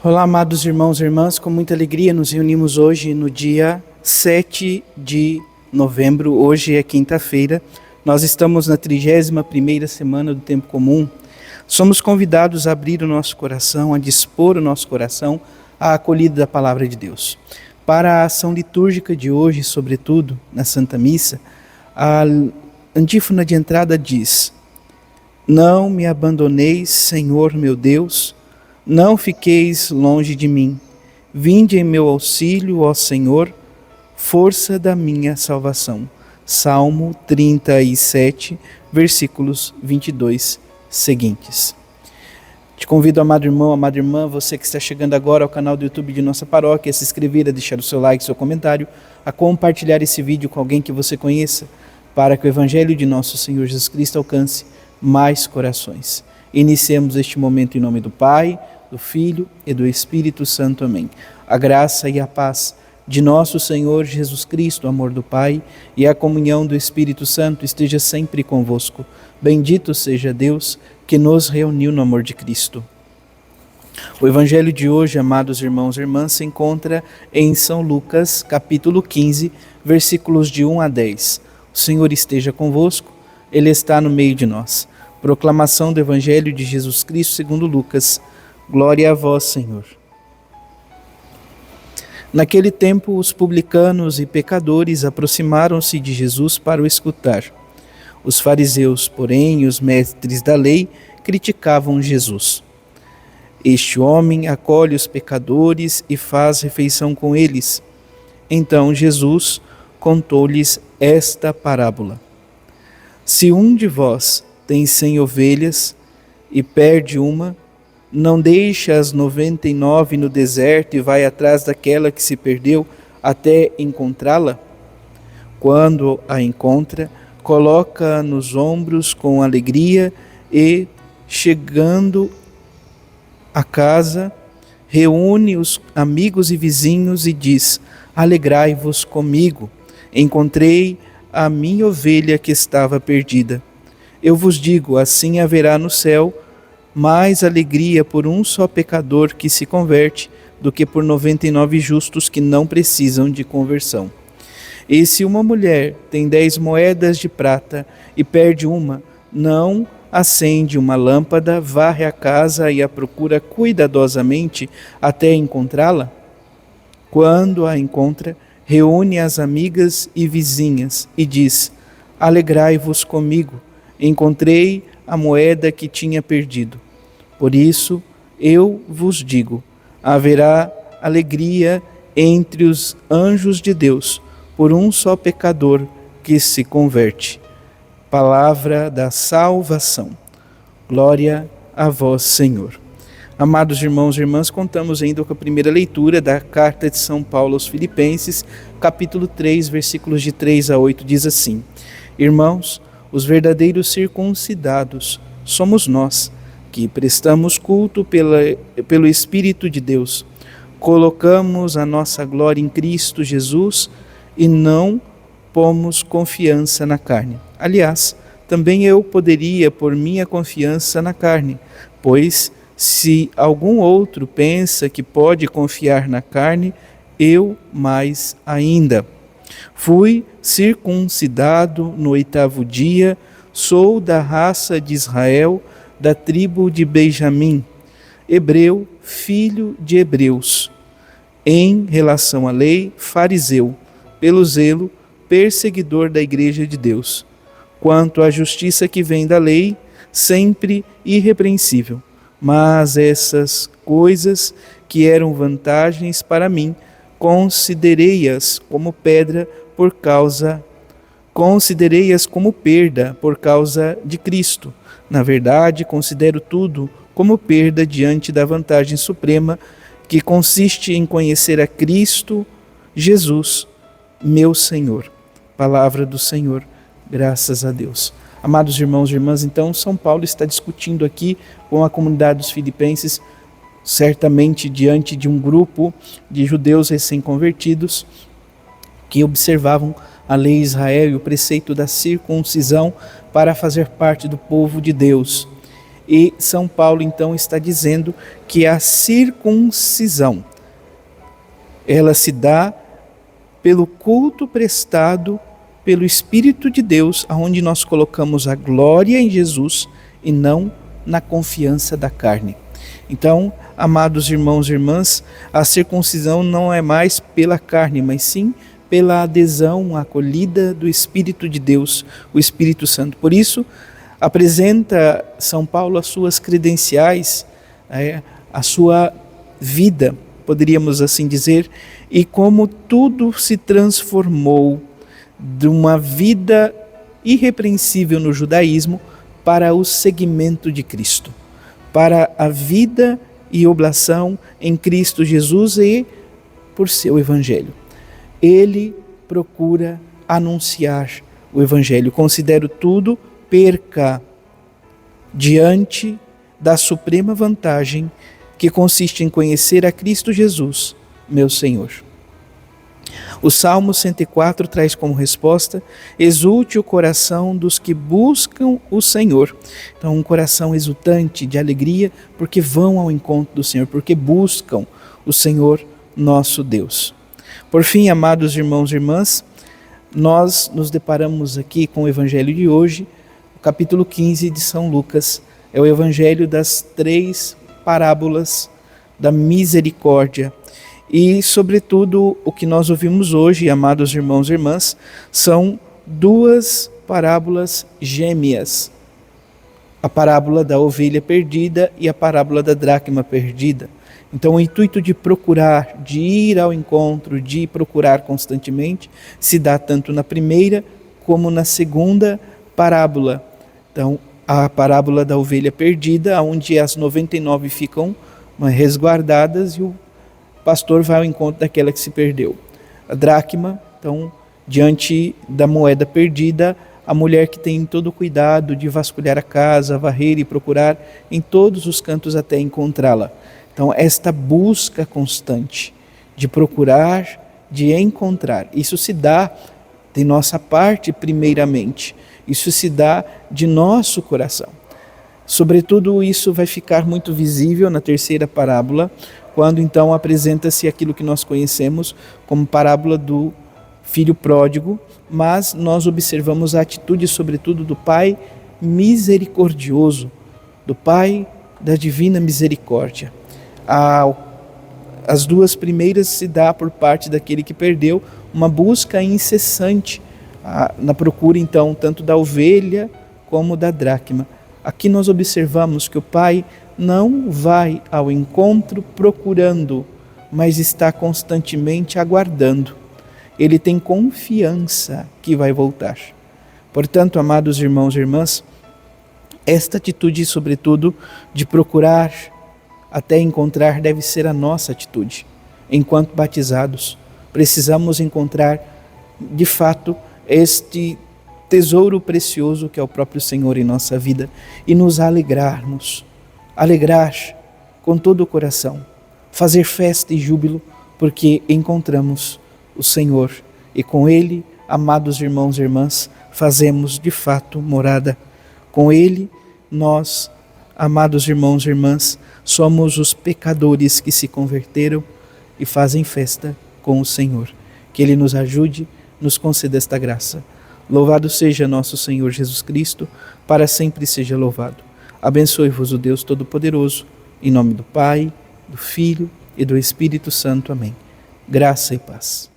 Olá, amados irmãos e irmãs, com muita alegria nos reunimos hoje no dia 7 de novembro, hoje é quinta-feira, nós estamos na 31ª semana do Tempo Comum. Somos convidados a abrir o nosso coração, a dispor o nosso coração à acolhida da Palavra de Deus. Para a ação litúrgica de hoje, sobretudo na Santa Missa, a antífona de entrada diz: Não me abandoneis, Senhor meu Deus, não fiqueis longe de mim. Vinde em meu auxílio, ó Senhor, força da minha salvação. Salmo 37, versículos 22 seguintes. Te convido, amado irmão, amada irmã, você que está chegando agora ao canal do YouTube de nossa paróquia, a se inscrever, a deixar o seu like, seu comentário, a compartilhar esse vídeo com alguém que você conheça, para que o Evangelho de nosso Senhor Jesus Cristo alcance mais corações. Iniciemos este momento em nome do Pai, do Filho e do Espírito Santo. Amém. A graça e a paz de nosso Senhor Jesus Cristo, o amor do Pai e a comunhão do Espírito Santo esteja sempre convosco. Bendito seja Deus que nos reuniu no amor de Cristo. O Evangelho de hoje, amados irmãos e irmãs, se encontra em São Lucas, capítulo 15, versículos de 1 a 10. O Senhor esteja convosco, Ele está no meio de nós. Proclamação do Evangelho de Jesus Cristo segundo Lucas. Glória a vós, Senhor. Naquele tempo, os publicanos e pecadores aproximaram-se de Jesus para o escutar. Os fariseus, porém, e os mestres da lei criticavam Jesus. Este homem acolhe os pecadores e faz refeição com eles. Então Jesus contou-lhes esta parábola. Se um de vós tem 100 ovelhas e perde uma, não deixa as 99 no deserto e vai atrás daquela que se perdeu até encontrá-la? Quando a encontra, coloca-a nos ombros com alegria e, chegando a casa, reúne os amigos e vizinhos e diz: Alegrai-vos comigo, encontrei a minha ovelha que estava perdida. Eu vos digo, assim haverá no céu mais alegria por um só pecador que se converte do que por 99 justos que não precisam de conversão. E se uma mulher tem 10 moedas de prata e perde uma, não acende uma lâmpada, varre a casa e a procura cuidadosamente até encontrá-la? Quando a encontra, reúne as amigas e vizinhas e diz: Alegrai-vos comigo, encontrei a moeda que tinha perdido. Por isso, eu vos digo, haverá alegria entre os anjos de Deus por um só pecador que se converte. Palavra da salvação. Glória a vós, Senhor. Amados irmãos e irmãs, contamos ainda com a primeira leitura da carta de São Paulo aos Filipenses, capítulo 3, versículos de 3 a 8, diz assim: Irmãos, os verdadeiros circuncidados somos nós, que prestamos culto pelo Espírito de Deus. Colocamos a nossa glória em Cristo Jesus e não pomos confiança na carne. Aliás, também eu poderia pôr minha confiança na carne, pois se algum outro pensa que pode confiar na carne, eu mais ainda. Fui circuncidado no 8º dia, sou da raça de Israel, da tribo de Benjamim, hebreu, filho de hebreus. Em relação à lei, fariseu, pelo zelo, perseguidor da igreja de Deus. Quanto à justiça que vem da lei, sempre irrepreensível. Mas essas coisas que eram vantagens para mim, considerei-as como perda por causa de Cristo. Na verdade, considero tudo como perda diante da vantagem suprema que consiste em conhecer a Cristo Jesus, meu Senhor. Palavra do Senhor, graças a Deus. Amados irmãos e irmãs, então São Paulo está discutindo aqui com a comunidade dos filipenses, certamente diante de um grupo de judeus recém-convertidos que observavam a lei de Israel e o preceito da circuncisão para fazer parte do povo de Deus. E São Paulo então está dizendo que a circuncisão, ela se dá pelo culto prestado pelo Espírito de Deus, aonde nós colocamos a glória em Jesus e não na confiança da carne. Então, amados irmãos e irmãs, a circuncisão não é mais pela carne, mas sim pela adesão, a acolhida do Espírito de Deus, o Espírito Santo. Por isso, apresenta São Paulo as suas credenciais, a sua vida, poderíamos assim dizer, e como tudo se transformou de uma vida irrepreensível no judaísmo para o seguimento de Cristo, para a vida e oblação em Cristo Jesus e por seu Evangelho. Ele procura anunciar o Evangelho. Considero tudo perca diante da suprema vantagem que consiste em conhecer a Cristo Jesus, meu Senhor. O Salmo 104 traz como resposta: exulte o coração dos que buscam o Senhor. Então, um coração exultante, de alegria, porque vão ao encontro do Senhor, porque buscam o Senhor nosso Deus. Por fim, amados irmãos e irmãs, nós nos deparamos aqui com o Evangelho de hoje, o capítulo 15 de São Lucas. É o Evangelho das 3 parábolas da misericórdia. E, sobretudo, o que nós ouvimos hoje, amados irmãos e irmãs, são 2 parábolas gêmeas. A parábola da ovelha perdida e a parábola da dracma perdida. Então, o intuito de procurar, de ir ao encontro, de procurar constantemente, se dá tanto na primeira como na segunda parábola. Então, a parábola da ovelha perdida, onde as 99 ficam resguardadas e o pastor vai ao encontro daquela que se perdeu. A dracma, então, diante da moeda perdida, a mulher que tem todo o cuidado de vasculhar a casa, varrer e procurar em todos os cantos até encontrá-la. Então, esta busca constante de procurar, de encontrar, isso se dá de nossa parte primeiramente, isso se dá de nosso coração. Sobretudo, isso vai ficar muito visível na terceira parábola, quando então apresenta-se aquilo que nós conhecemos como parábola do filho pródigo, mas nós observamos a atitude, sobretudo, do Pai misericordioso, do Pai da divina misericórdia. As 2 primeiras se dá por parte daquele que perdeu uma busca incessante na procura, então, tanto da ovelha como da dracma. Aqui nós observamos que o Pai não vai ao encontro procurando, mas está constantemente aguardando. Ele tem confiança que vai voltar. Portanto, amados irmãos e irmãs, esta atitude, sobretudo, de procurar até encontrar, deve ser a nossa atitude. Enquanto batizados, precisamos encontrar, de fato, este tesouro precioso que é o próprio Senhor em nossa vida e nos alegrarmos. Alegrar com todo o coração, fazer festa e júbilo, porque encontramos o Senhor e com Ele, amados irmãos e irmãs, fazemos de fato morada. Com Ele, nós, amados irmãos e irmãs, somos os pecadores que se converteram e fazem festa com o Senhor. Que Ele nos ajude, nos conceda esta graça. Louvado seja nosso Senhor Jesus Cristo, para sempre seja louvado. Abençoe-vos o Deus Todo-Poderoso, em nome do Pai, do Filho e do Espírito Santo. Amém. Graça e paz.